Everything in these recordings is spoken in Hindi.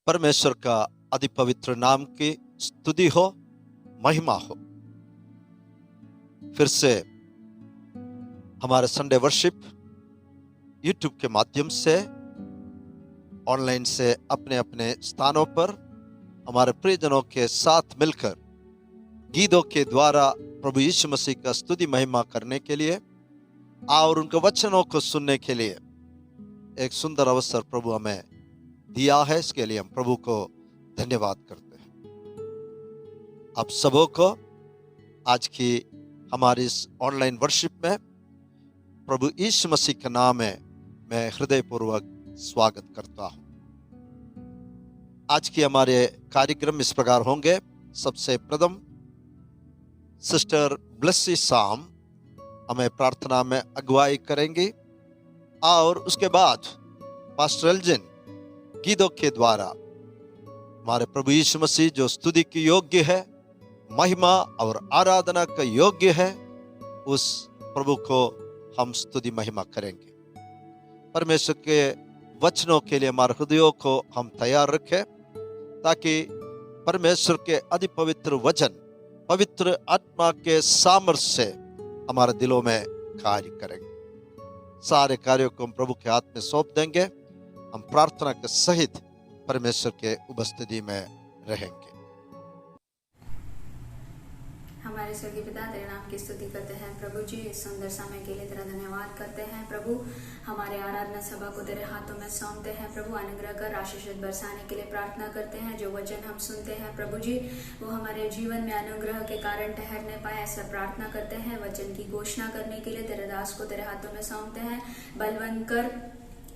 परमेश्वर का अति पवित्र नाम की स्तुति हो, महिमा हो। फिर से हमारे संडे वर्शिप यूट्यूब के माध्यम से ऑनलाइन से अपने अपने स्थानों पर हमारे प्रियजनों के साथ मिलकर गीतों के द्वारा प्रभु यीशु मसीह का स्तुति महिमा करने के लिए और उनके वचनों को सुनने के लिए एक सुंदर अवसर प्रभु हमें दिया है। इसके लिए हम प्रभु को धन्यवाद करते हैं। आप सबों को आज की हमारी इस ऑनलाइन वर्शिप में प्रभु यीशु मसीह के नाम में मैं हृदयपूर्वक स्वागत करता हूं। आज की हमारे कार्यक्रम इस प्रकार होंगे। सबसे प्रथम सिस्टर ब्लेसी साम हमें प्रार्थना में अगुवाई करेंगी और उसके बाद पास्टर एल्जिन गीतों के द्वारा हमारे प्रभु यीशु मसीह जो स्तुति की योग्य है, महिमा और आराधना का योग्य है, उस प्रभु को हम स्तुति महिमा करेंगे। परमेश्वर के वचनों के लिए हमारे हृदयों को हम तैयार रखें ताकि परमेश्वर के अति पवित्र वचन पवित्र आत्मा के सामर्थ्य से हमारे दिलों में कार्य करेंगे। सारे कार्यों को हम प्रभु के हाथ में सौंप देंगे। हम प्रार्थना के सहित परमेश्वर के उपस्थिति में रहेंगे। हमारे स्वर्गीय पिता, तेरे नाम की स्तुति करते हैं प्रभु जी। इस सुंदर समय के लिए तेरा धन्यवाद करते हैं प्रभु। हमारे आराधना सभा को तेरे हाथों में सौंपते हैं प्रभु। अनुग्रह कर आशीष बरसाने के लिए प्रार्थना करते हैं। जो वचन हम सुनते हैं प्रभु जी, वो हमारे जीवन में अनुग्रह के कारण ठहरने पाए, ऐसा प्रार्थना करते हैं। वचन की घोषणा करने के लिए तेरे दास को तेरे हाथों में सौंपते हैं। बलवंत कर,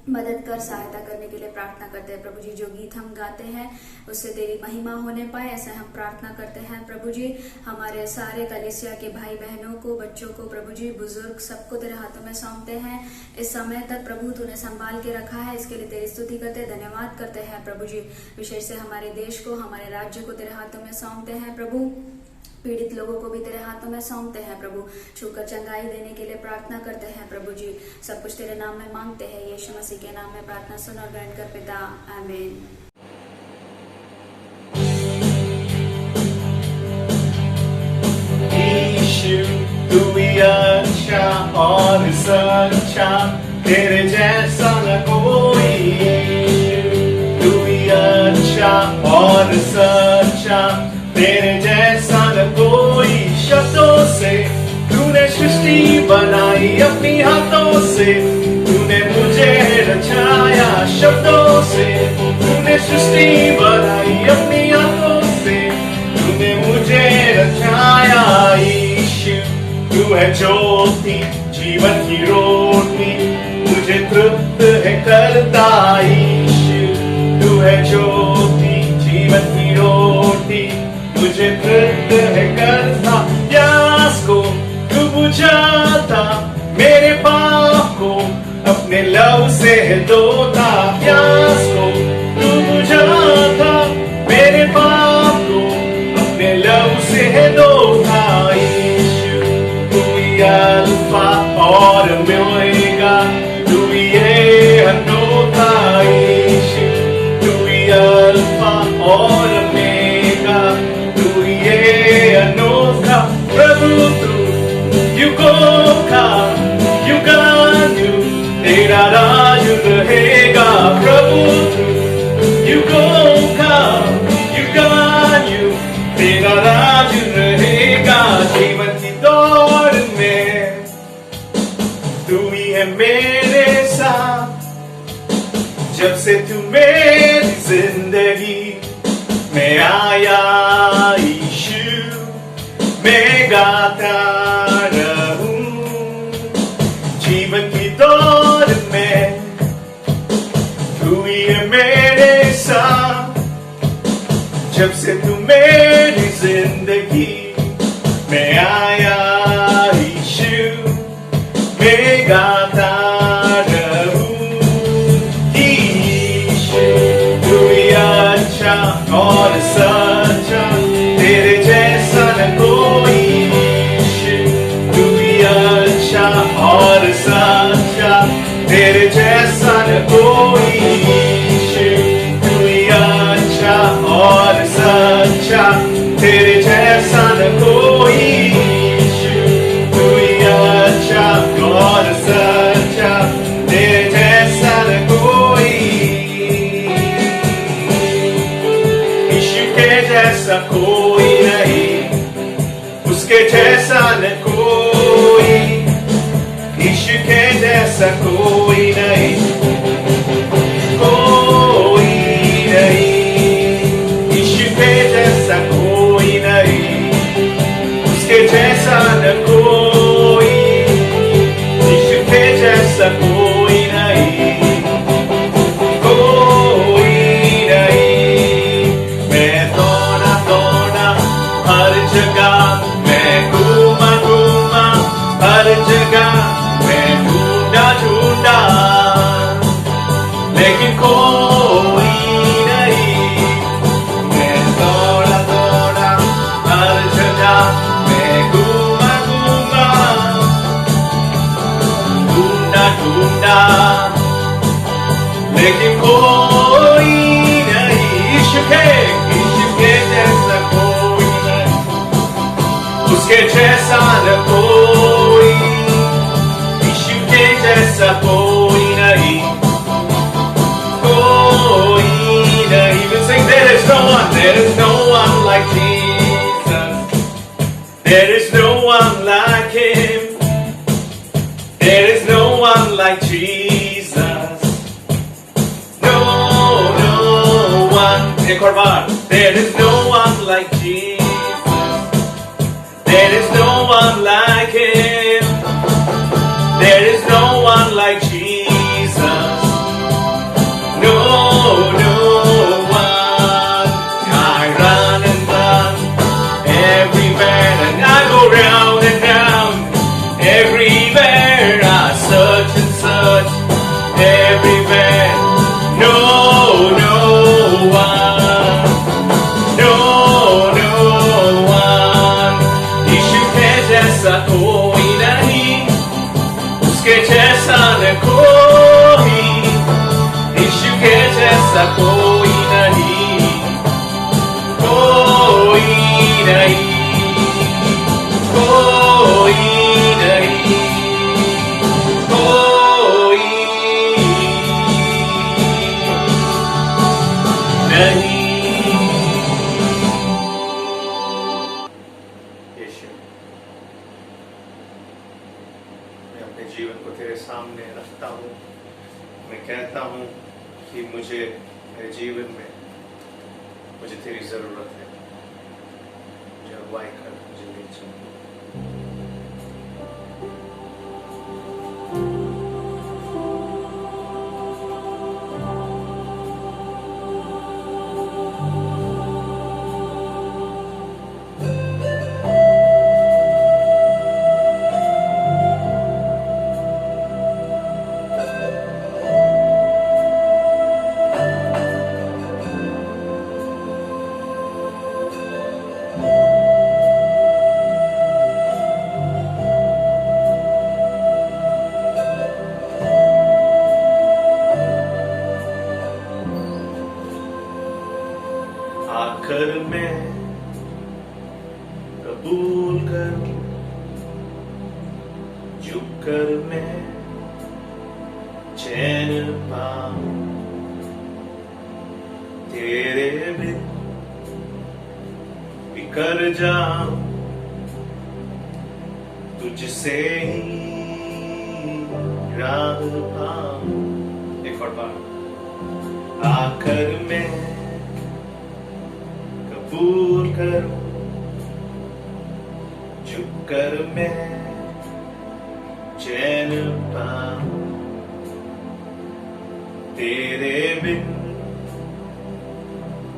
मदद कर, सहायता करने के लिए प्रार्थना करते हैं प्रभु जी। जो गीत हम गाते हैं उससे तेरी महिमा होने पाए, ऐसा हम प्रार्थना करते हैं प्रभु जी। हमारे सारे कलीसिया के भाई बहनों को, बच्चों को प्रभु जी, बुजुर्ग सबको तेरे हाथों में सौंपते हैं। इस समय तक प्रभु तूने संभाल के रखा है, इसके लिए तेरी स्तुति करते हैं, धन्यवाद करते हैं प्रभु जी। विशेष से हमारे देश को, हमारे राज्य को तेरे हाथों में सौंपते हैं प्रभु। पीड़ित लोगों को भी तेरे हाथों में सौंपते हैं प्रभु। छूकर चंगाई देने के लिए प्रार्थना करते हैं प्रभु जी। सब कुछ तेरे नाम में मांगते हैं, यीशु मसीह के नाम में प्रार्थना सुन और ग्रहण कर पिता, आमीन। यीशु तू ही अच्छा और सच्चा, तेरे जैसा न कोई। तू ही अच्छा और सच्चा, तेरे जैसा न कोई। शब्दों से तूने सृष्टि बनाई, अपनी हाथों से तूने मुझे रचाया। शब्दों से तूने सृष्टि बनाई, अपनी हाथों से तूने मुझे रचाया। यीशु तू है ज्योति, जीवन की रोटी, मुझे तृप्त है करता। यीशु तू है ज्योति, जीवन की रोटी, मुझे तृप्त है करता। प्यास को तू बुझाता, मेरे पाप को अपने लहू से धोता। प्यास को तू बुझाता, मेरे पाप को अपने लहू से धोता। यीशु तू ही अल्फा और ओमेगा, तू ही है अनोखा। यीशु तू ही अल्फा और ओमेगा, अनोखा प्रभु तू। युगों का युगानु तेरा राज रहेगा प्रभु तू। युगों का युगानु तेरा राज रहेगा। जीवन की दौड़ में तू ही है मेरे साथ, जब से तू मेरी जिंदगी में आया। मैं गाता रहूं जीवन की दौड़ में, तू ही है मेरे साथ, जब से तू मेरी जिंदगी में आया। यीशु मैं गाता रहूं। यीशु तू ही अच्छा और सच्चा, तेरे जैसा न कोई। तू ही अच्छा और सच्चा, तेरे जैसा न कोई। तू ही अच्छा जैसा कोई नहीं, कोई नहीं, यीशु के जैसा कोई नहीं, उसके जैसा न कोई, यीशु के जैसा कोई नहीं, कोई नहीं। मैं दौड़ा दौड़ा हर जगह, मैं घूमा घूमा हर जगह, मैं ढूंढा ढूंढा, लेकिन कोई नहीं। मैं दौड़ा दौड़ा हर जगह, मैं घूमा घूमा ढूंढा ढूंढा, लेकिन कोई नहीं। यीशु के जैसा कोई नहीं, उसके जैसा न कोई, यीशु के जैसा कोई नहीं, कोई नहीं। We sing, there is no one like Jesus, there is no one like him, there is no one like Jesus, no one. एक और बार, there is no one like Jesus, there is no one like him, there is no one like Jesus, no one. I run and run everywhere, and I go round and round everywhere. I search and search everywhere, no one, no one. यीशु के जैसा कोई नहीं, उसके जैसा न कोई, यीशु के जैसा कोई नहीं, कोई नहीं, कोई नहीं, कोई नहीं। यीशु, मैं अपने जीवन को तेरे सामने रखता हूँ। मैं कहता हूँ कि मुझे मेरे जीवन में मुझे तेरी जरूरत है। मुझे अगुवाई कर, मुझे ले चल। आकर मैं कबूल करूं, झुक कर मैं चैन पाऊं, तेरे बिन बिखर जाऊं, तुझसे ही राह पाऊं। एक और बार, आकर मैं कबूल करूं, झुक कर मैं चैन पाऊं, तेरे बिन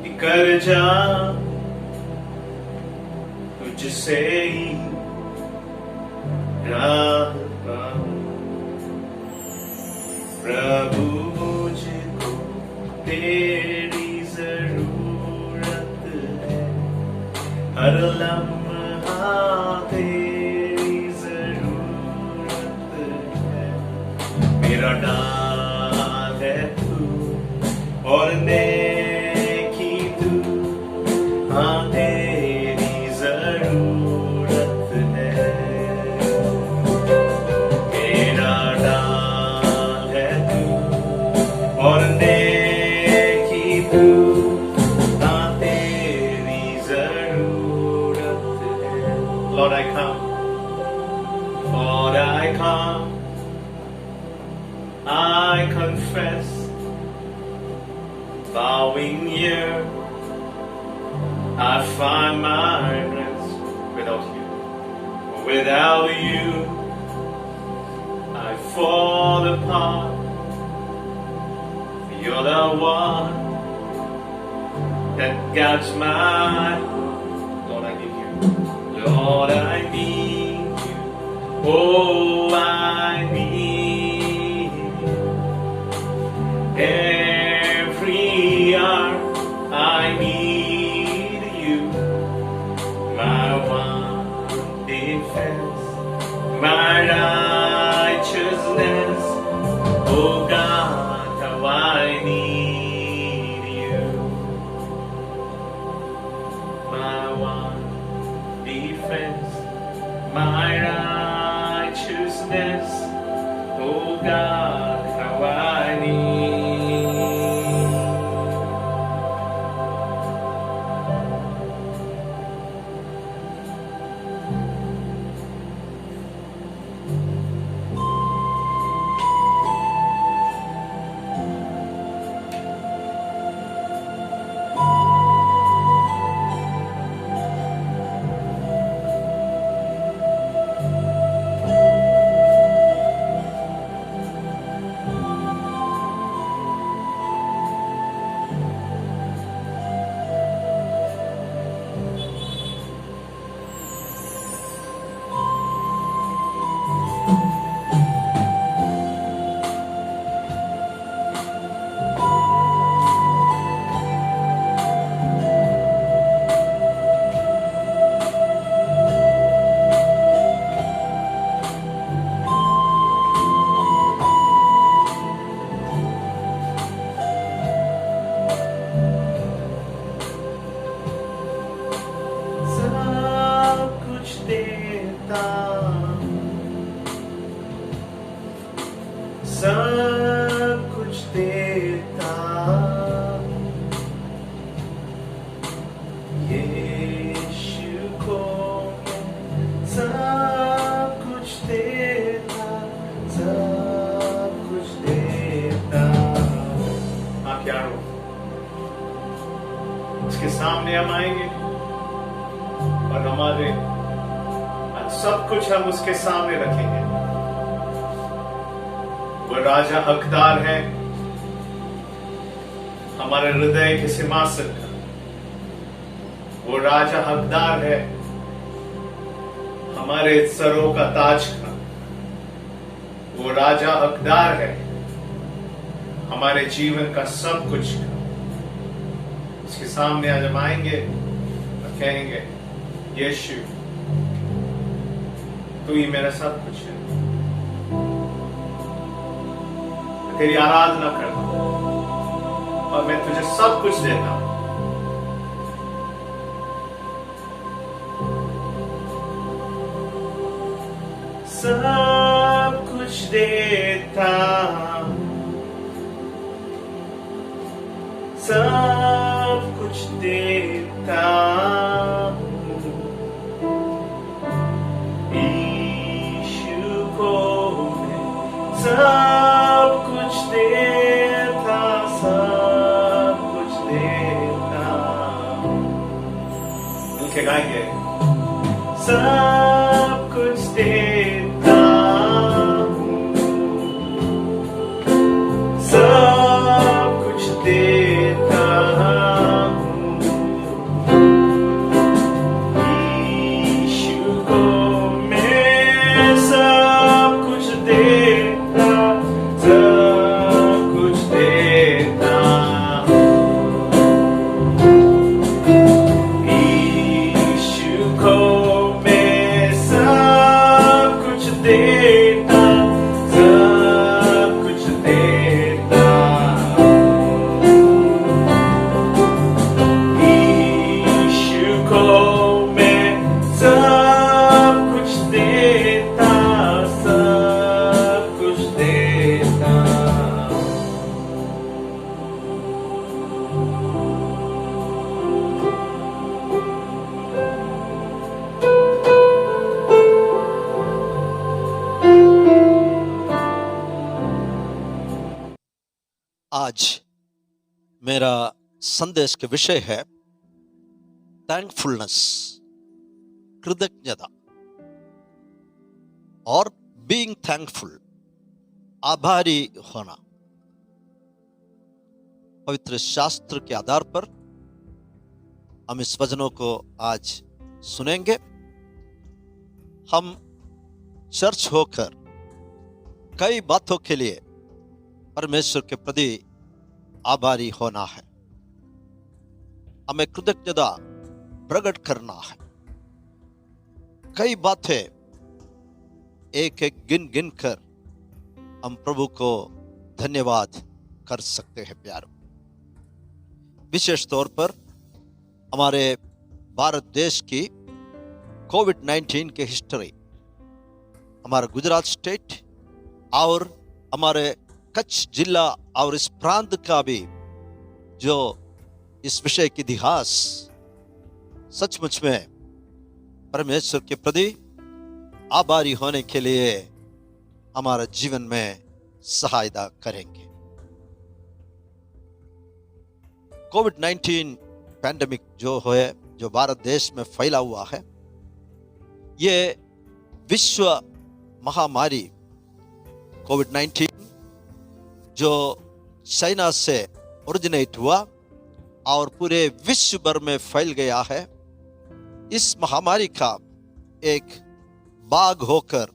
बिखर जाऊं, तुझसे ही राह पाऊं। प्रभु मुझको तेरी जरूरत है, हर लम्हा तेरी जरूरत है। मेरा डाल है तू और नेकी तू, हाँ तेरी जरूरत है। मेरा डाल है तू और नेकी तू, हाँ तेरी जरूरत है। Lord, I come. Lord, I come. I confess, bowing here, I find my rest without you. Without you, I fall apart. You're the one that guides my heart. Lord, I need you. Lord, I need you. Oh, I need you. Every hour I need you. My one defense, my righteousness. Oh God, how I need you. My one defense, my righteousness. Oh God, how I need. सब कुछ देता यीशु को सब कुछ देता सब कुछ देता। आप यार हो उसके सामने हम आएंगे और हमारे सब कुछ हम उसके सामने रखेंगे। वो राजा हकदार है हमारे हृदय के सिंहासन का। वो राजा हकदार है हमारे सरों का ताज का। वो राजा हकदार है हमारे जीवन का सब कुछ का। उसके सामने आज हम आएंगे और कहेंगे, यीशु तू ही मेरा सब कुछ है। तेरी आराधना करता हूं और मैं तुझे सब कुछ देता हूं। सब कुछ देता सब कुछ देता यीशु को मैं सब कुछ देता सब कुछ देता। उनके गाएंगे सब कुछ देता सब कुछ देता यीशु को मैं सब कुछ देता सब कुछ देता। यीशु को मैं आज मेरा संदेश के विषय है थैंकफुलनेस, कृतज्ञता, और बीइंग थैंकफुल, आभारी होना। पवित्र शास्त्र के आधार पर हम इस वचनों को आज सुनेंगे। हम चर्च होकर कई बातों के लिए परमेश्वर के प्रति आभारी होना है, हमें कृतज्ञता प्रकट करना है। कई बातें एक एक गिन गिन कर हम प्रभु को धन्यवाद कर सकते हैं प्यारों। विशेष तौर पर हमारे भारत देश की कोविड-19 के हिस्ट्री, हमारा गुजरात स्टेट और हमारे कच्छ जिला और इस प्रांत का भी जो इस विषय की इतिहास सचमुच में परमेश्वर के प्रति आभारी होने के लिए हमारा जीवन में सहायता करेंगे। कोविड-19 पैंडेमिक जो है, जो भारत देश में फैला हुआ है, ये विश्व महामारी कोविड-19 जो चाइना से ओरिजिनेट हुआ और पूरे विश्व भर में फैल गया है, इस महामारी का एक भाग होकर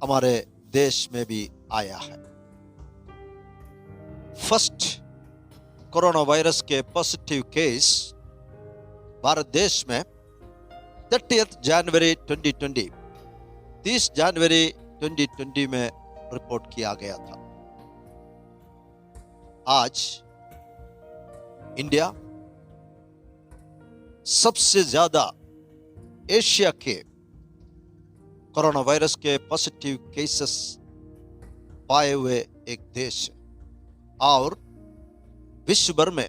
हमारे देश में भी आया है। फर्स्ट कोरोना वायरस के पॉजिटिव केस भारत देश में 30 जनवरी 2020, 30 जनवरी 2020 में रिपोर्ट किया गया था। आज इंडिया सबसे ज्यादा एशिया के कोरोना वायरस के पॉजिटिव केसेस पाए हुए एक देश है और विश्व भर में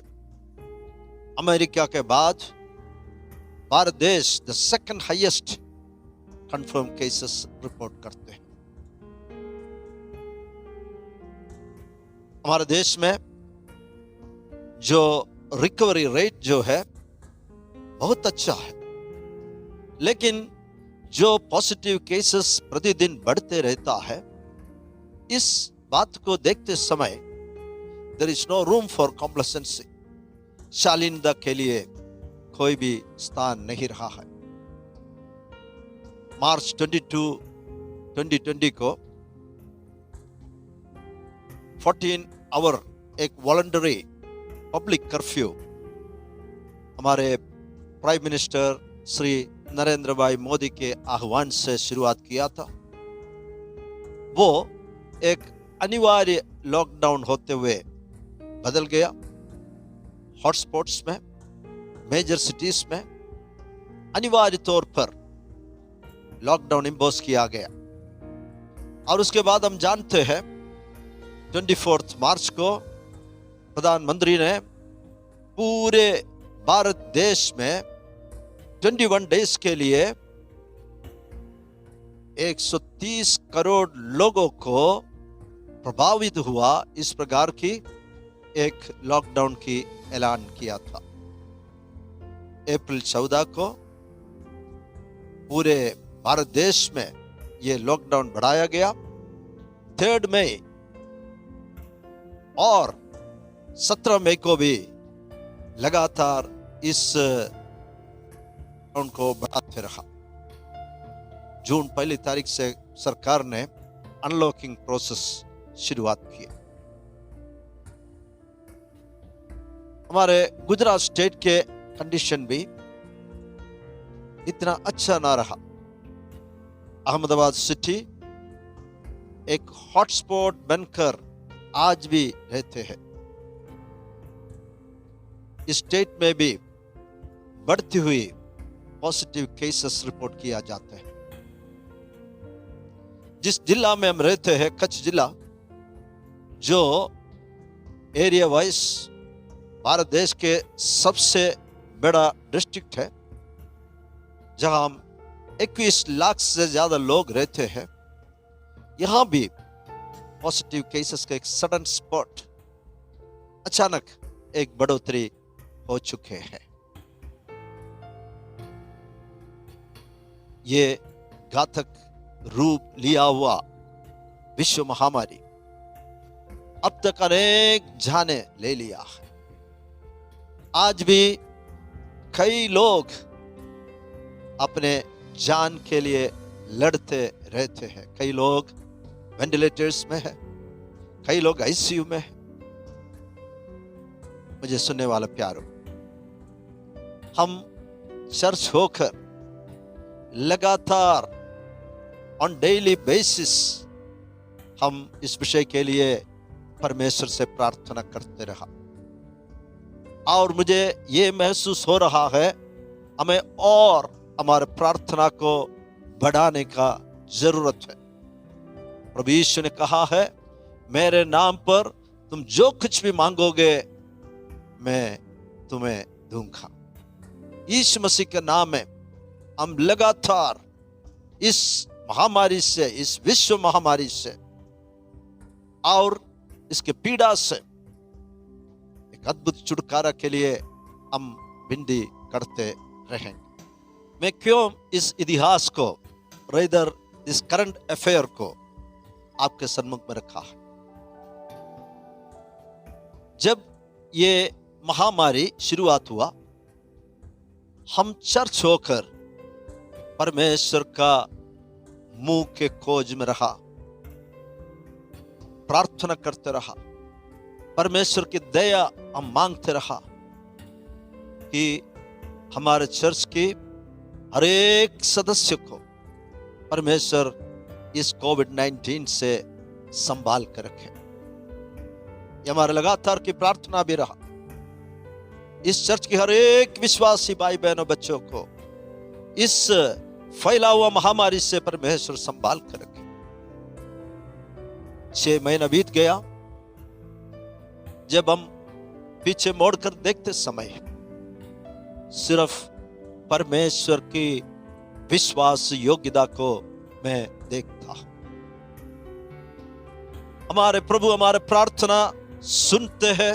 अमेरिका के बाद भारत देश the second highest confirm cases report करते हैं। हमारे देश में जो रिकवरी रेट जो है बहुत अच्छा है, लेकिन जो पॉजिटिव केसेस प्रतिदिन बढ़ते रहता है, इस बात को देखते समय there is no room for complacency, शालीनता के लिए कोई भी स्थान नहीं रहा है। मार्च 22, 2020 को 14 आवर एक वॉलंटरी पब्लिक कर्फ्यू हमारे प्राइम मिनिस्टर श्री नरेंद्र भाई मोदी के आह्वान से शुरुआत किया था। वो एक अनिवार्य लॉकडाउन होते हुए बदल गया। हॉटस्पॉट्स में, मेजर सिटीज में अनिवार्य तौर पर लॉकडाउन इंपोज किया गया और उसके बाद हम जानते हैं 24 मार्च को प्रधानमंत्री ने पूरे भारत देश में 21 डेज के लिए 130 करोड़ लोगों को प्रभावित हुआ इस प्रकार की एक लॉकडाउन की ऐलान किया था। अप्रैल 14 को पूरे भारत देश में यह लॉकडाउन बढ़ाया गया। 3 मई और 17 मई को भी लगातार इस उनको बढ़ाते रहा। जून 1 तारीख से सरकार ने अनलॉकिंग प्रोसेस शुरुआत की। हमारे गुजरात स्टेट के कंडीशन भी इतना अच्छा ना रहा। अहमदाबाद सिटी एक हॉटस्पॉट बनकर आज भी रहते हैं। इस स्टेट में भी बढ़ती हुई पॉजिटिव केसेस रिपोर्ट किया जाते हैं। जिस जिला में हम रहते हैं, कच्छ जिला, जो एरिया वाइज भारत देश के सबसे बड़ा डिस्ट्रिक्ट है, जहां हम 21 लाख से ज्यादा लोग रहते हैं, यहां भी पॉजिटिव केसेस का एक सडन स्पॉट अचानक एक बढ़ोतरी हो चुके हैं। ये घातक रूप लिया हुआ विश्व महामारी अब तक अनेक जाने ले लिया है। आज भी कई लोग अपने जान के लिए लड़ते रहते हैं। कई लोग वेंटिलेटर्स में है, कई लोग आईसीयू में है। मुझे सुनने वाला प्यारो, हम चर्च होकर लगातार ऑन डेली बेसिस हम इस विषय के लिए परमेश्वर से प्रार्थना करते रहा, और मुझे ये महसूस हो रहा है हमें और हमारे प्रार्थना को बढ़ाने का जरूरत है। प्रभु यीशु ने कहा है, मेरे नाम पर तुम जो कुछ भी मांगोगे मैं तुम्हें दूंगा। यीशु मसीह के नाम में हम लगातार इस महामारी से, इस विश्व महामारी से और इसके पीड़ा से एक अद्भुत छुटकारा के लिए हम विनती करते रहेंगे। मैं क्यों इस इतिहास को, रेदर इस करंट अफेयर को आपके सम्मुख में रखा है? जब ये महामारी शुरुआत हुआ, हम चर्च होकर परमेश्वर का मुंह के खोज में रहा, प्रार्थना करते रहा, परमेश्वर की दया हम मांगते रहा कि हमारे चर्च की हर एक सदस्य को परमेश्वर इस कोविड-19 से संभाल कर रखे। ये हमारे लगातार की प्रार्थना भी रहा। इस चर्च की हर एक विश्वासी भाई बहनों बच्चों को इस फैला हुआ महामारी से परमेश्वर संभाल कर रखे। 6 महीना बीत गया। जब हम पीछे मोड़कर देखते समय सिर्फ परमेश्वर की विश्वास योग्यता को मैं देखता हूं। हमारे प्रभु हमारे प्रार्थना सुनते हैं,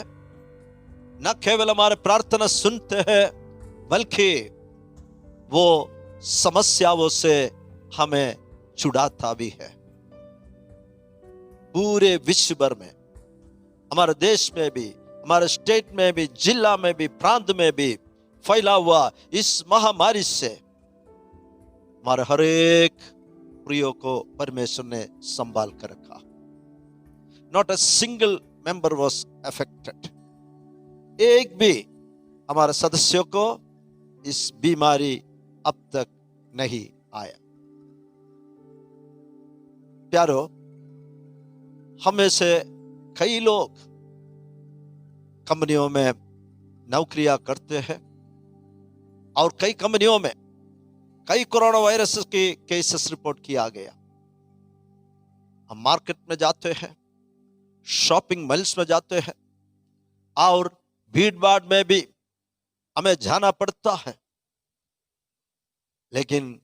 न केवल हमारे प्रार्थना सुनते हैं बल्कि वो समस्याओं से हमें छुड़ाता भी है। पूरे विश्व भर में, हमारे देश में भी, हमारे स्टेट में भी, जिला में भी, प्रांत में भी फैला हुआ इस महामारी से हमारे हर एक प्रियो को परमेश्वर ने संभाल कर रखा। Not a single member was affected. एक भी हमारे सदस्यों को इस बीमारी अब तक नहीं आया। प्यारो, हमें से कई लोग कंपनियों में नौकरियां करते हैं और कई कंपनियों में कई कोरोना वायरस के केसेस रिपोर्ट किया गया। हम मार्केट में जाते हैं, शॉपिंग मॉल्स में जाते हैं और भीड़ भाड़ में भी हमें जाना पड़ता है, लेकिन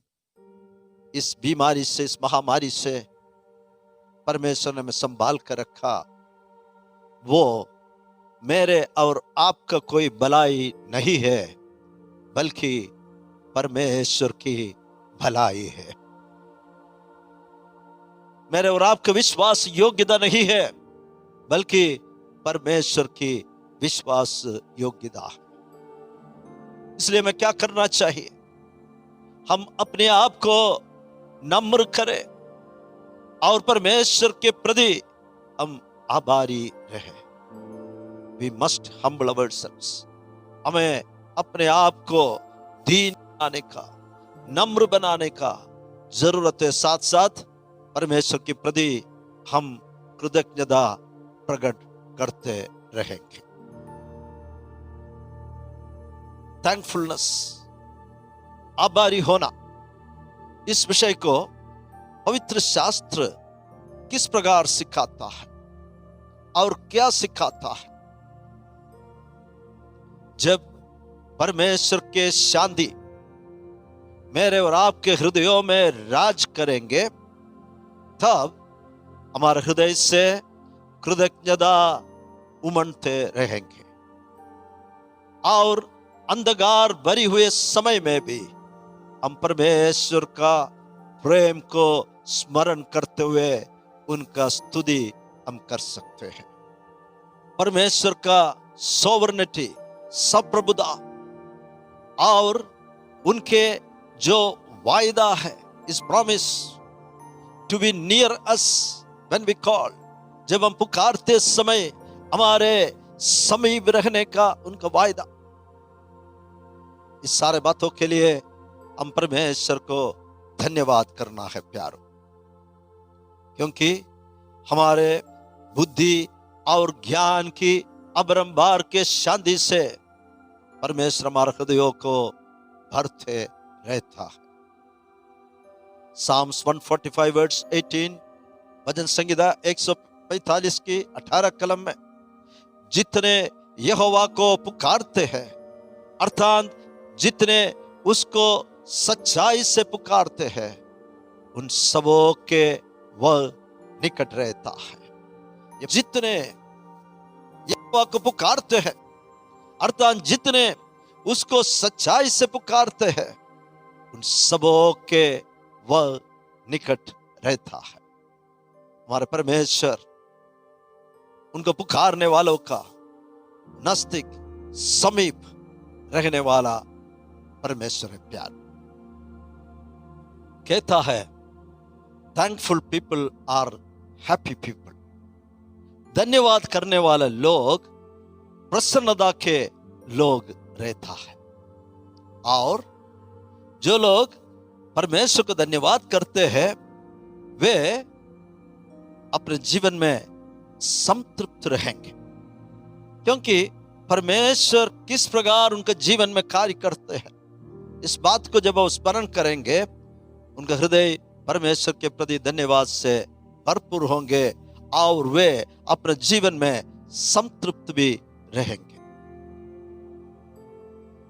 इस बीमारी से, इस महामारी से परमेश्वर ने हमें संभाल कर रखा। वो मेरे और आपका कोई भलाई नहीं है बल्कि परमेश्वर की भलाई है। मेरे और आपका विश्वास योग्यता नहीं है बल्कि परमेश्वर की विश्वास योग्यता है। इसलिए मैं क्या करना चाहिए? हम अपने आप को नम्र करें और परमेश्वर के प्रति हम आभारी रहें। We must humble ourselves। हमें अपने आप को दीन बनाने का, नम्र बनाने का जरूरत है। साथ साथ परमेश्वर के प्रति हम कृतज्ञता प्रकट करते रहेंगे। थैंकफुलनेस, आभारी होना, इस विषय को पवित्र शास्त्र किस प्रकार सिखाता है और क्या सिखाता है? जब परमेश्वर के शांति मेरे और आपके हृदयों में राज करेंगे, तब हमारे हृदय से कृतज्ञता उमड़ते रहेंगे और अंधकार भरी हुए समय में भी हम परमेश्वर का प्रेम को स्मरण करते हुए उनका स्तुति हम कर सकते हैं। परमेश्वर का सॉवरेनिटी, संप्रभुता और उनके जो वायदा है, इस promise to be near us when we call, जब हम पुकारते समय हमारे समीप रहने का उनका वायदा, इस सारे बातों के लिए हम परमेश्वर को धन्यवाद करना है प्यारो, क्योंकि हमारे बुद्धि और ज्ञान की अबरंबार के शांति से परमेश्वर हमारे हृदयों को भरते रहता है। Psalms 145 वर्स 18, भजन संहिता 145 की 18 कलम में, जितने यहोवा को पुकारते हैं, अर्थात जितने उसको सच्चाई से पुकारते हैं, उन सबों के वह निकट रहता है। जितने यहोवा को पुकारते हैं, अर्थात जितने उसको सच्चाई से पुकारते हैं, उन सबों के वह निकट रहता है। हमारे परमेश्वर उनको पुकारने वालों का नजदीक समीप रहने वाला परमेश्वर है प्यार। कहता है thankful people are happy people, धन्यवाद करने वाले लोग प्रसन्नता के लोग रहता है। और जो लोग परमेश्वर को धन्यवाद करते हैं वे अपने जीवन में संतृप्त रहेंगे, क्योंकि परमेश्वर किस प्रकार उनके जीवन में कार्य करते हैं, इस बात को जब वो स्मरण करेंगे, उनका हृदय परमेश्वर के प्रति धन्यवाद से भरपूर होंगे और वे अपने जीवन में संतृप्त भी रहेंगे।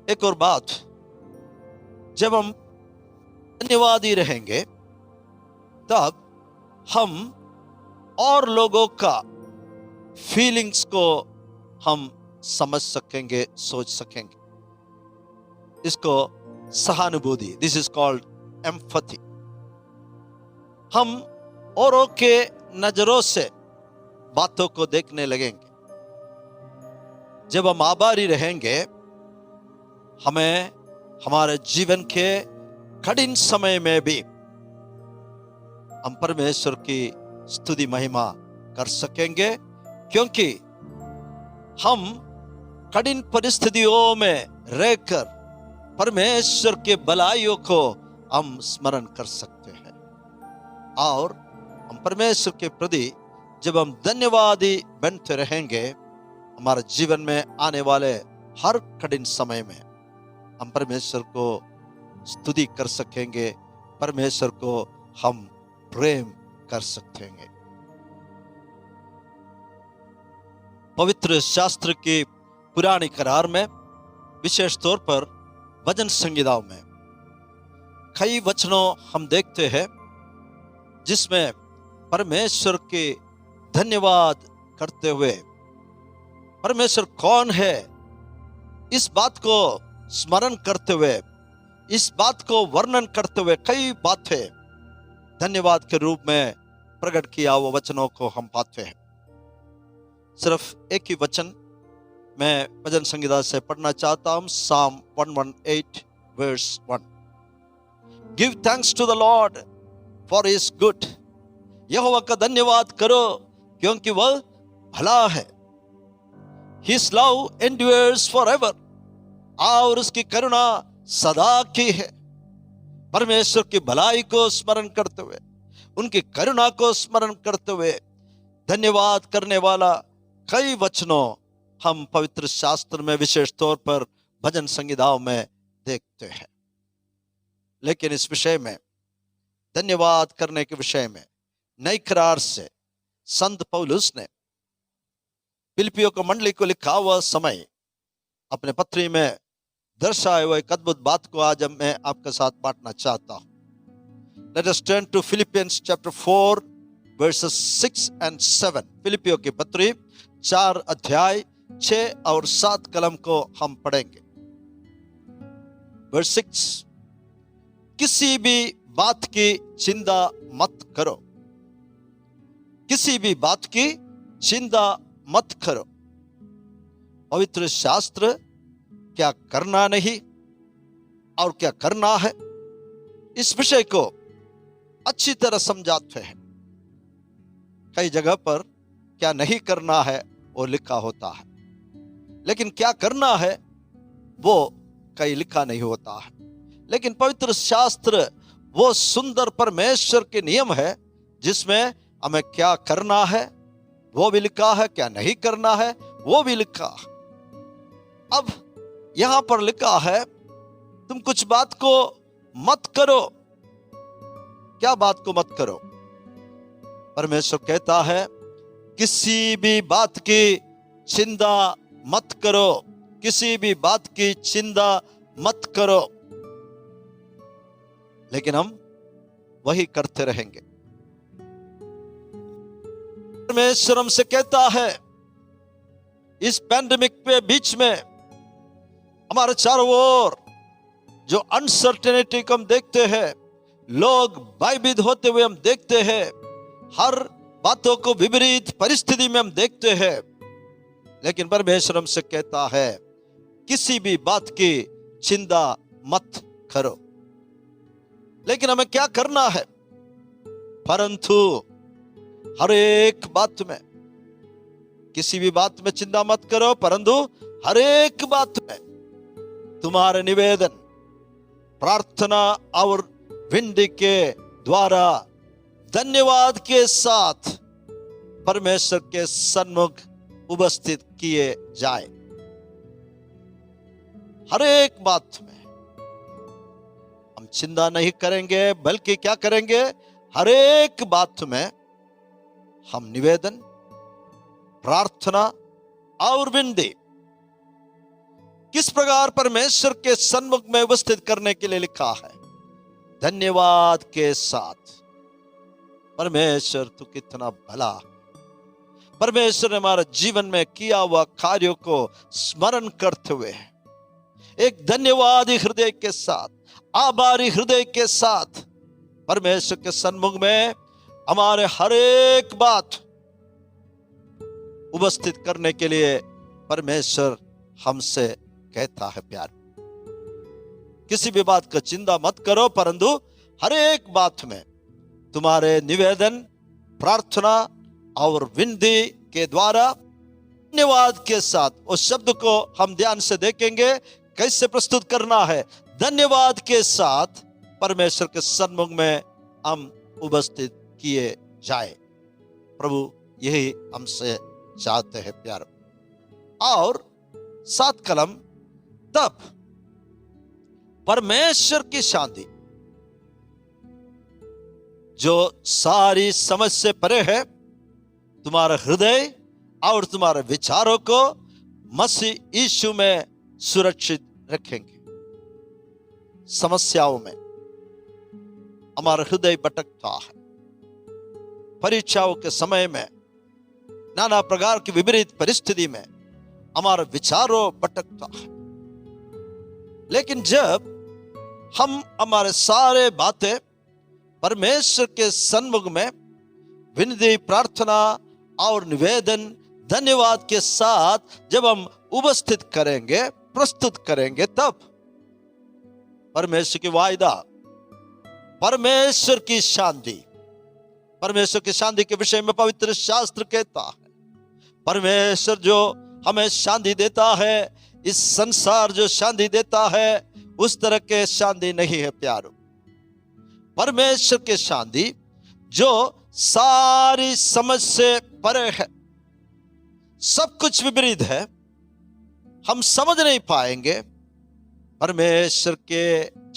एक और बात, जब हम धन्यवादी रहेंगे तब हम और लोगों का फीलिंग्स को हम समझ सकेंगे, सोच सकेंगे। इसको सहानुभूति, दिस इज कॉल्ड एम्पैथी। हम औरों के नजरों से बातों को देखने लगेंगे। जब हम आभारी रहेंगे, हमें हमारे जीवन के कठिन समय में भी हम परमेश्वर की स्तुति महिमा कर सकेंगे, क्योंकि हम कठिन परिस्थितियों में रहकर परमेश्वर के भलाइयों को हम स्मरण कर सकते हैं। और हम परमेश्वर के प्रति जब हम धन्यवादी बनते रहेंगे, हमारे जीवन में आने वाले हर कठिन समय में हम परमेश्वर को स्तुति कर सकेंगे, परमेश्वर को हम प्रेम कर सकते हैं। पवित्र शास्त्र की पुरानी करार में, विशेष तौर पर भजन संहिताओं में कई वचनों हम देखते हैं जिसमें परमेश्वर के धन्यवाद करते हुए परमेश्वर कौन है इस बात को स्मरण करते हुए, इस बात को वर्णन करते हुए कई बातें धन्यवाद के रूप में प्रकट किया हुआ वचनों को हम पाते हैं। सिर्फ एक ही वचन मैं भजन संहिता से पढ़ना चाहता हूं, Psalm 118 verse 1। Give thanks to the Lord for his good। यहोवा का धन्यवाद करो क्योंकि वह भला है। His love endures forever। और उसकी करुणा सदा की है। परमेश्वर की भलाई को स्मरण करते हुए, उनकी करुणा को स्मरण करते हुए धन्यवाद करने वाला कई वचनों हम पवित्र शास्त्र में, विशेष तौर पर भजन संहिताओं में देखते हैं। लेकिन इस विषय में, धन्यवाद करने के विषय में नई करार से संत पौलुस ने फिलिपियों को मंडली को लिखा हुआ समय अपने पत्री में दर्शाए हुए एक अद्भुत बात को आज मैं आपके साथ बांटना चाहता हूं। Let us turn to Philippians chapter 4 verses 6 and 7। फिलिपियों की पत्री 4 अध्याय 6 और 7 कलम को हम पढ़ेंगे। वर्स 6, किसी भी बात की चिंता मत करो, किसी भी बात की चिंता मत करो। पवित्र शास्त्र क्या करना नहीं और क्या करना है, इस विषय को अच्छी तरह समझाते हैं। कई जगह पर क्या नहीं करना है वो लिखा होता है, लेकिन क्या करना है वो कहीं लिखा नहीं होता है। लेकिन पवित्र शास्त्र वो सुंदर परमेश्वर के नियम है जिसमें हमें क्या करना है वो भी लिखा है, क्या नहीं करना है वो भी लिखा है। अब यहां पर लिखा है तुम कुछ बात को मत करो। क्या बात को मत करो? परमेश्वर कहता है किसी भी बात की चिंता मत करो, किसी भी बात की चिंता मत करो। लेकिन हम वही करते रहेंगे। परमेश्वर हमसे कहता है इस पैंडेमिक के बीच में हमारे चारों ओर जो अनसर्टेनिटी को हम देखते हैं, लोग भयभीत होते हुए हम देखते हैं, हर बातों को विपरीत परिस्थिति में हम देखते हैं। लेकिन परमेश्वर हमसे कहता है किसी भी बात की चिंता मत करो। लेकिन हमें क्या करना है? परंतु हर एक बात में, किसी भी बात में चिंता मत करो, परंतु हर एक बात में तुम्हारे निवेदन, प्रार्थना और विनती के द्वारा धन्यवाद के साथ परमेश्वर के सन्मुख उपस्थित किए जाए। हर एक बात में हम चिंता नहीं करेंगे, बल्कि क्या करेंगे? हर एक बात में हम निवेदन, प्रार्थना और विनती किस प्रकार परमेश्वर के सन्मुख में उपस्थित करने के लिए लिखा है? धन्यवाद के साथ। परमेश्वर तू कितना भला। परमेश्वर ने हमारे जीवन में किया हुआ कार्यों को स्मरण करते हुए एक धन्यवादी हृदय के साथ, आभारी हृदय के साथ परमेश्वर के सन्मुख में हमारे हर एक बात उपस्थित करने के लिए परमेश्वर हमसे कहता है प्यार, किसी भी बात का चिंता मत करो, परंतु हर एक बात में तुम्हारे निवेदन, प्रार्थना और विनती के द्वारा धन्यवाद के साथ। उस शब्द को हम ध्यान से देखेंगे कैसे प्रस्तुत करना है। धन्यवाद के साथ परमेश्वर के सन्मुख में हम उपस्थित किए जाए। प्रभु यही हमसे चाहते हैं प्यार। और 7 कलम, तब परमेश्वर की शांति जो सारी समझ से परे है, तुम्हारे हृदय और तुम्हारे विचारों को मसीह यीशु में सुरक्षित रखेंगे। समस्याओं में हमारा हृदय भटकता है, परीक्षाओं के समय में, नाना प्रकार की विपरीत परिस्थिति में हमारा विचारों भटकता है। लेकिन जब हम हमारे सारे बातें परमेश्वर के सन्मुख में विनती, प्रार्थना और निवेदन, धन्यवाद के साथ जब हम उपस्थित करेंगे, प्रस्तुत करेंगे, तब परमेश्वर की वायदा, परमेश्वर की शांति, परमेश्वर की शांति के विषय में पवित्र शास्त्र कहता है परमेश्वर जो हमें शांति देता है, इस संसार जो शांति देता है उस तरह के शांति नहीं है प्यारो। परमेश्वर के शांति जो सारी समझ से परे है, सब कुछ विपरीत है, हम समझ नहीं पाएंगे। परमेश्वर के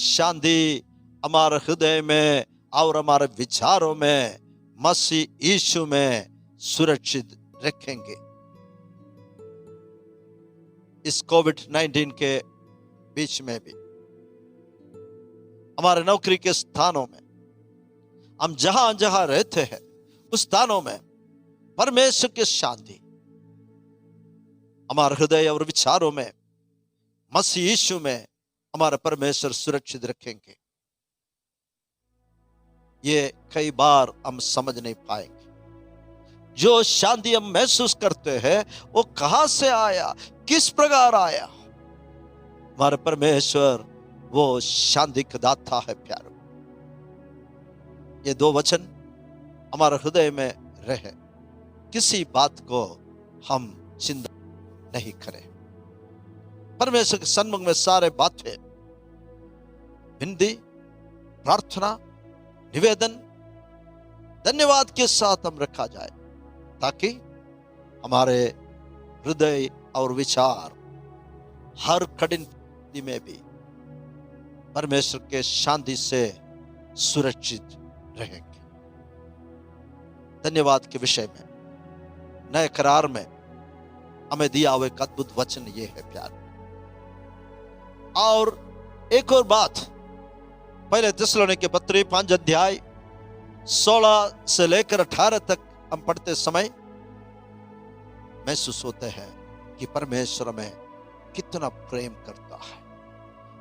शांति हमारे हृदय में और हमारे विचारों में मसीह यीशु में सुरक्षित रखेंगे। इस कोविड-19 के बीच में भी, हमारे नौकरी के स्थानों में, हम जहां जहां रहते हैं उस स्थानों में परमेश्वर की शांति हमारे हृदय और विचारों में मसीह यीशु में हमारा परमेश्वर सुरक्षित रखेंगे। ये कई बार हम समझ नहीं पाएंगे। जो शांति हम महसूस करते हैं वो कहां से आया, किस प्रकार आया? हमारे परमेश्वर वो शांति का दाता है प्यारो। ये दो वचन हमारे हृदय में रहे, किसी बात को हम चिंता नहीं करें। परमेश्वर के सन्मुख में सारे बातें विनती, प्रार्थना, निवेदन, धन्यवाद के साथ हम रखा जाए, ताकि हमारे हृदय और विचार हर कठिन परिस्थिति में भी परमेश्वर के शांति से सुरक्षित रहेंगे। धन्यवाद के विषय में नए करार में हमें दिया हुआ एक अद्भुत वचन ये है प्यार। और एक और बात, पहले थिस्सलुनीके पत्री 5 अध्याय 16 से लेकर 18 तक हम पढ़ते समय महसूस होते हैं कि परमेश्वर में कितना प्रेम करता है।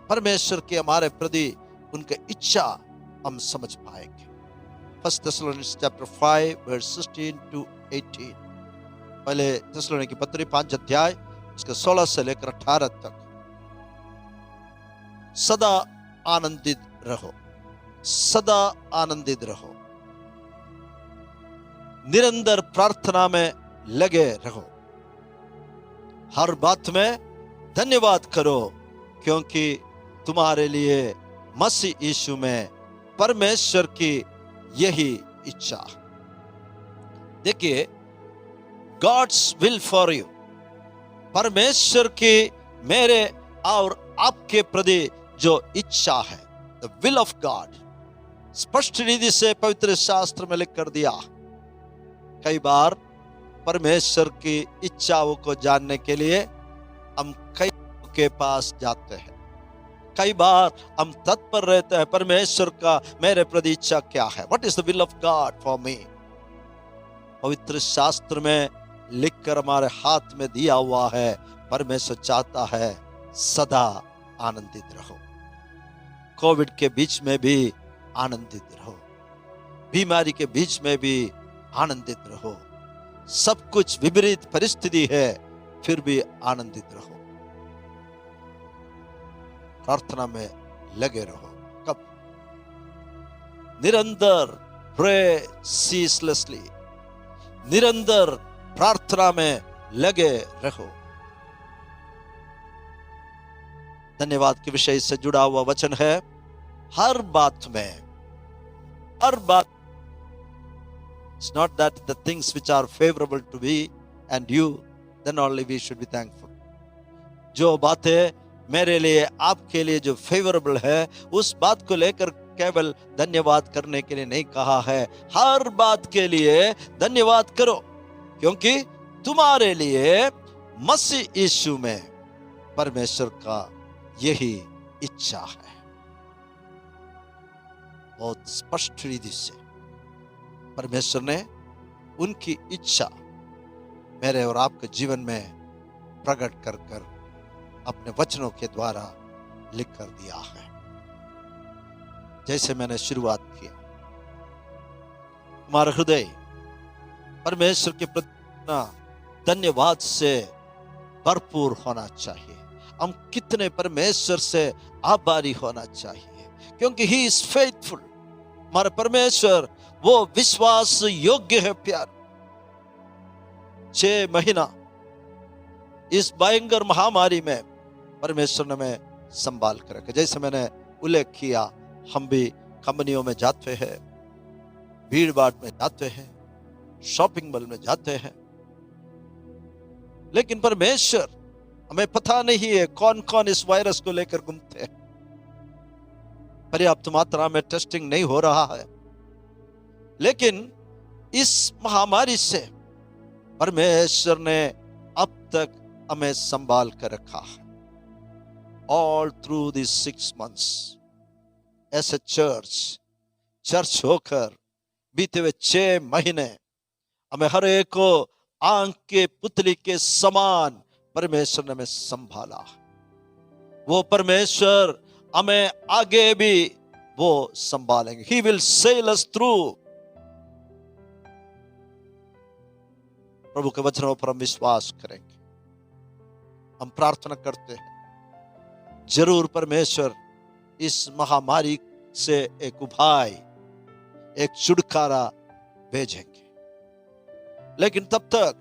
परमेश्वर के हमारे प्रति उनके इच्छा हम समझ पाएंगे। 1 Thessalonians chapter 5 verse 16 to 18, पहले थिस्सलुनीके पत्री 5 अध्याय उसके 16 से लेकर 18 तक। सदा आनंदित रहो, सदा आनंदित रहो, निरंतर प्रार्थना में लगे रहो, हर बात में धन्यवाद करो, क्योंकि तुम्हारे लिए मसीह यीशु में परमेश्वर की यही इच्छा। देखिए, गॉड्स विल फॉर यू, परमेश्वर की मेरे और आपके प्रति जो इच्छा है, द विल ऑफ गॉड, स्पष्ट रीति से पवित्र शास्त्र में लिख कर दिया। कई बार परमेश्वर की इच्छाओं को जानने के लिए हम कई के पास जाते हैं। कई बार हम तत्पर रहते हैं, परमेश्वर का मेरे प्रति इच्छा क्या है, what is the will of God for me. पवित्र शास्त्र में लिखकर हमारे हाथ में दिया हुआ है। परमेश्वर चाहता है सदा आनंदित रहो। कोविड के बीच में भी आनंदित रहो, बीमारी के बीच में भी आनंदित रहो, सब कुछ विपरीत परिस्थिति है फिर भी आनंदित रहो। प्रार्थना में लगे रहो। कब? निरंतर प्रे सीसलेसली, निरंतर प्रार्थना में लगे रहो। धन्यवाद के विषय से जुड़ा हुआ वचन है, हर बात में, हर बात। It's not that the things which are favorable to me and you, then only we should be thankful. जो बातें मेरे लिए, आपके लिए जो फेवरेबल है, उस बात को लेकर केवल धन्यवाद करने के लिए नहीं कहा है, हर बात के लिए धन्यवाद करो, क्योंकि तुम्हारे लिए मसीह यीशु में परमेश्वर का यही इच्छा है। बहुत स्पष्ट रीति से परमेश्वर ने उनकी इच्छा मेरे और आपके जीवन में प्रकट कर कर अपने वचनों के द्वारा लिख कर दिया है। जैसे मैंने शुरुआत किया, हमारा हृदय परमेश्वर के प्रति धन्यवाद से भरपूर होना चाहिए। हम कितने परमेश्वर से आभारी होना चाहिए, क्योंकि ही इज फेथफुल। हमारे परमेश्वर वो विश्वास योग्य है प्यार। 6 महीना इस भयंकर महामारी में परमेश्वर ने हमें संभाल कर रखा। जैसे मैंने उल्लेख किया, हम भी कंपनियों में जाते हैं, भीड़ भाड़ में जाते हैं, शॉपिंग मॉल में जाते हैं, लेकिन परमेश्वर, हमें पता नहीं है कौन कौन इस वायरस को लेकर घूमते हैं। पर्याप्त मात्रा में टेस्टिंग नहीं हो रहा है, लेकिन इस महामारी से परमेश्वर ने अब तक हमें संभाल कर रखा है। ऑल थ्रू दिस 6 months ऐसे चर्च होकर बीते हुए 6 महीने हमें हर एक को आंख के पुतली के समान परमेश्वर ने हमें संभाला। वो परमेश्वर हमें आगे भी वो संभालेंगे। He will sail us through। प्रभु के वचनों पर हम विश्वास करेंगे। हम प्रार्थना करते हैं जरूर परमेश्वर इस महामारी से एक उपाय, एक छुटकारा भेजेंगे, लेकिन तब तक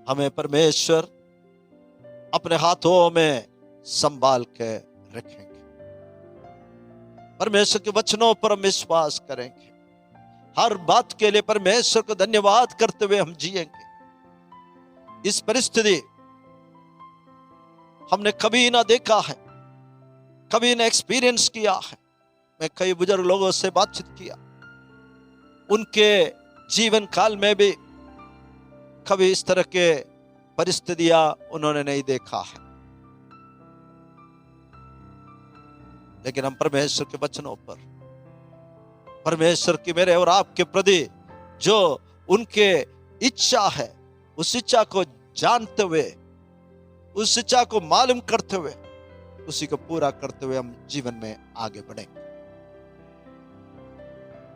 हमें परमेश्वर अपने हाथों में संभाल के रखेंगे। परमेश्वर के वचनों पर हम विश्वास करेंगे। हर बात के लिए परमेश्वर को धन्यवाद करते हुए हम जिएंगे। इस परिस्थिति हमने कभी ना देखा है, कभी ना एक्सपीरियंस किया है। मैं कई बुजुर्ग लोगों से बातचीत किया, उनके जीवन काल में भी कभी इस तरह के परिस्थितियां उन्होंने नहीं देखा है। लेकिन हम परमेश्वर के वचनों पर, परमेश्वर की मेरे और आपके प्रति जो उनके इच्छा है, उस इच्छा को जानते हुए, उस इच्छा को मालूम करते हुए, उसी को पूरा करते हुए हम जीवन में आगे बढ़ेंगे।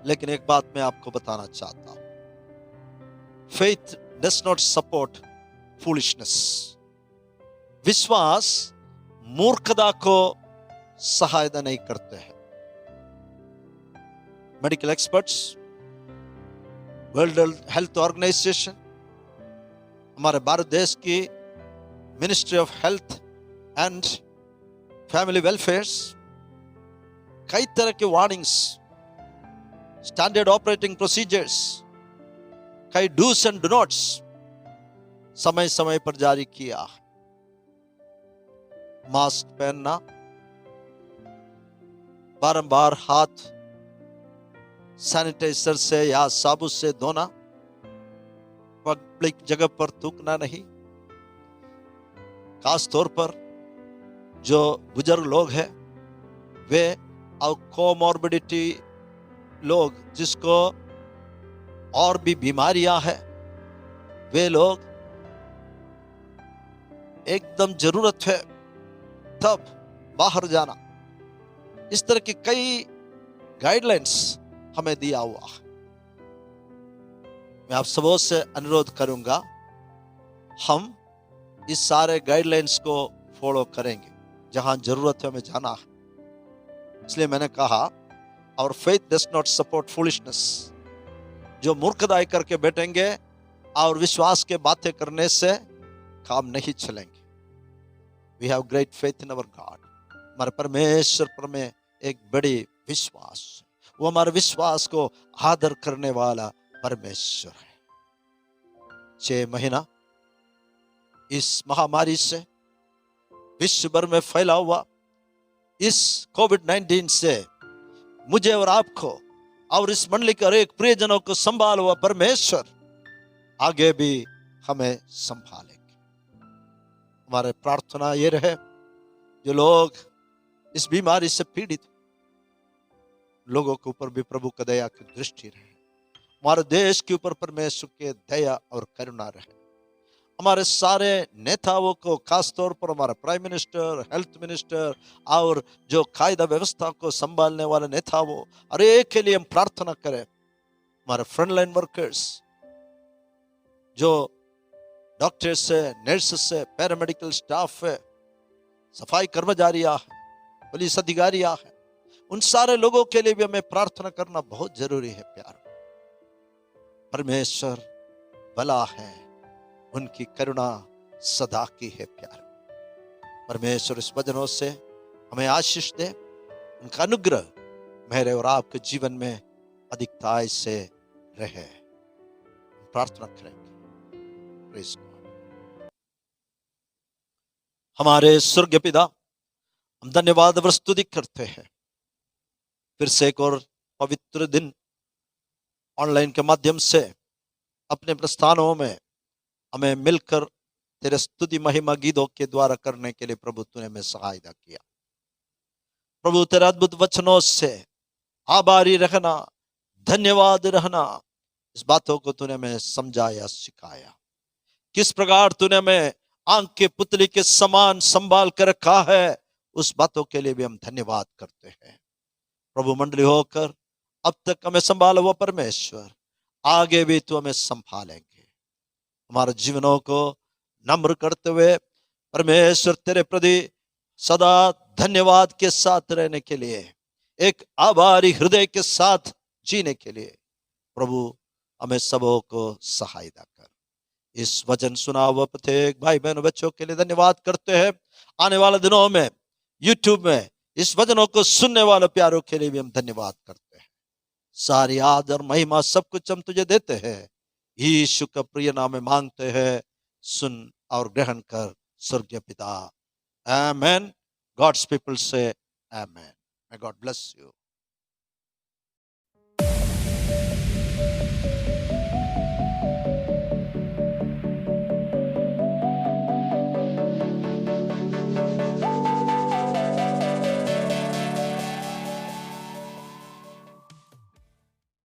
लेकिन एक बात मैं आपको बताना चाहता हूं, faith does not support foolishness. विश्वास मूर्खता को सहायता नहीं करते हैं। Medical experts, world health organisation, हमारे भारत देश की ministry of health and family welfare कई तरह के वार्निंग्स, स्टैंडर्ड ऑपरेटिंग प्रोसीजर्स, कई डूस एंड डू नॉट्स समय समय पर जारी किया। मास्क पहनना, बारंबार हाथ सैनिटाइजर से या साबुन से धोना, पब्लिक जगह पर थूकना नहीं। खास तौर पर जो बुजुर्ग लोग हैं वे और कोमॉर्बिडिटी लोग, जिसको और भी बीमारियां हैं, वे लोग एकदम जरूरत है तब बाहर जाना। इस तरह की कई गाइडलाइंस हमें दिया हुआ है। मैं आप सबों से अनुरोध करूंगा, हम इस सारे गाइडलाइंस को फॉलो करेंगे। जहां जरूरत है हमें जाना है। इसलिए मैंने कहा, और faith does not support foolishness. जो मूर्खताई करके बैठेंगे और विश्वास के बातें करने से काम नहीं चलेंगे। We have great faith in our God. हमारे परमेश्वर पर में एक बड़ी विश्वास, वो हमारे विश्वास को आदर करने वाला परमेश्वर है। 6 महीना इस महामारी से विश्व भर में फैला हुआ इस कोविड-19 से मुझे और आपको और इस मंडली के एक प्रियजनों को संभाल हुआ परमेश्वर आगे भी हमें संभालेंगे। हमारे प्रार्थना ये रहे, जो लोग इस बीमारी से पीड़ित लोगों के ऊपर भी प्रभु का दया की दृष्टि रहे। हमारे देश के ऊपर परमेश्वर के दया और करुणा रहे। हमारे सारे नेताओं को, खास तौर पर हमारा प्राइम मिनिस्टर, हेल्थ मिनिस्टर और जो कायदा व्यवस्था को संभालने वाले नेताओं, हर एक के लिए हम प्रार्थना करें। हमारे फ्रंटलाइन वर्कर्स, जो डॉक्टर्स है, नर्सेस है, पैरामेडिकल स्टाफ है, सफाई कर्मचारियां हैं, पुलिस अधिकारियां हैं, उन सारे लोगों के लिए भी हमें प्रार्थना करना बहुत जरूरी है। प्यार, परमेश्वर भला है, उनकी करुणा सदा की है। प्यार, परमेश्वर इस वचनों से हमें आशीष दे, उनका अनुग्रह मेरे और आपके जीवन में अधिकताई से रहे। प्रार्थना करेंगे। Praise God. हमारे स्वर्गीय पिता, हम धन्यवाद और स्तुति करते हैं फिर से एक और पवित्र दिन ऑनलाइन के माध्यम से अपने प्रस्थानों में हमें मिलकर तेरे स्तुति महिमा गीतों के द्वारा करने के लिए प्रभु तूने हमें सहायता किया। प्रभु तेरे अद्भुत वचनों से आभारी रहना, धन्यवाद रहना, इस बातों को तूने हमें समझाया, सिखाया। किस प्रकार तूने हमें आंख के पुतली के समान संभाल कर रखा है, उस बातों के लिए भी हम धन्यवाद करते हैं। प्रभु मंडली होकर अब तक हमें संभाला हुआ परमेश्वर, आगे भी तू हमें संभालेंगे। हमारे जीवनों को नम्र करते हुए परमेश्वर तेरे प्रति सदा धन्यवाद के साथ रहने के लिए, एक आभारी हृदय के साथ जीने के लिए प्रभु हमें सबों को सहायता कर। इस वचन सुना हुआ प्रत्येक भाई बहनों बच्चों के लिए धन्यवाद करते हैं। आने वाले दिनों में यूट्यूब में इस वचनों को सुनने वाले प्यारों के लिए भी हम धन्यवाद करते हैं। सारी आदर महिमा सब कुछ हम तुझे देते हैं, यीशु का प्रिय नाम में मांगते हैं, सुन और ग्रहण कर स्वर्गीय पिता। आमेन। गॉड्स पीपल से आमेन। May God bless you.